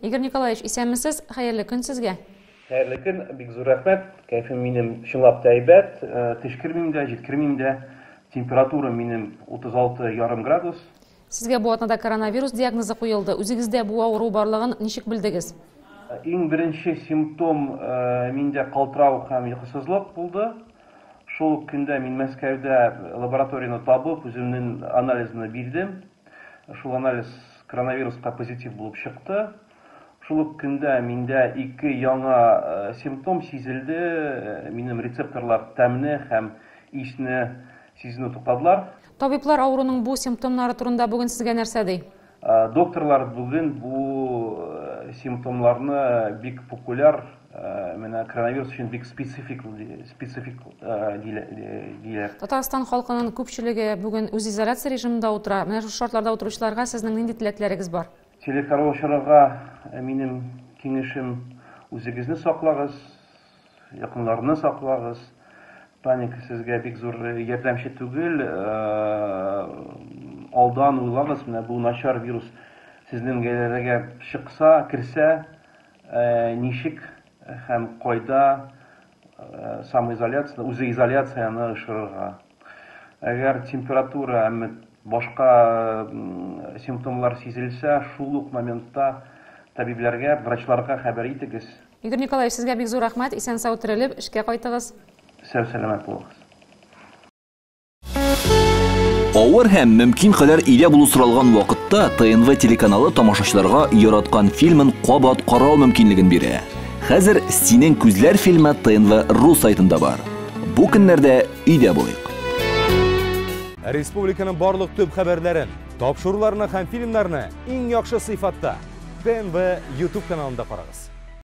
Игорь Николаевич, исәнмесез, хәерле көн сезгә. Хәерле көн, бик зур рәхмәт. Кәйфем минем чынлап та әйбәт. Төшкермим дә, җиткермим дә. Температура минем 36,5 градус. Сезгә бу атнада коронавирус диагнозы куелды. Үзегездә бу авыру барлыгын ничек белдегез? Иң беренче симптом миндә калтырау һәм йокысызлык булды. Шул көндә мин Мәскәүдә лабораторияны табып, үземнең анализны бирдем. Шул анализ коронавируска позитив булып чыкты. Шул көндә миндә ике яңа симптом сизелде. Минем рецепторлар тәмне һәм исне сизенү туктадылар. Табиблар авыруның бу симптомнары турында бүген сезгә нәрсә ди? Докторлар бүген бу симптомларны бик популяр, менә коронавирус өчен бик специфик диләр. Татарстан халкының күпчелеге бүген үз изоляция режимында утыра. Менә шушы шартларда утыручыларга сезнең нинди теләкләрегез бар? Телекараучыларга минем киңәшем: үзегезне саклагыз, якыннарны саклагыз. Паника сезгә бик зур ярдәмче түгел. Алдан уйлагыз, менә бу начар вирус сезнең гаиләгә чыкса, кирсә, ничек һәм кайда самоизоляция, үзе изоляцияны ышырырга. Әгәр температура һәм башка симптомлар сизелсә, шул ук моментта табибларга, врачларга хәбәр итегез. Игорь Николаевич, сезгә бик зур рәхмәт. Исән-сау терелеп, эшкә кайтыгыз. Сәләмәт булыгыз. Авыр һәм мөмкин кадәр илә булу соралган вакытта ТНВ телеканалы тамашачыларга яраткан фильмын кабат карау мөмкинлеген бирә. Хәзер "Синең күзләр" фильмы ТНВ.ру сайтында бар. Бу көннәрдә өйдә булыйк. Республиканың барлык төп хәбәрләрен, тапшыруларны һәм фильмнарны иң яхшы сыйфатта ТНВ YouTube каналында карагыз.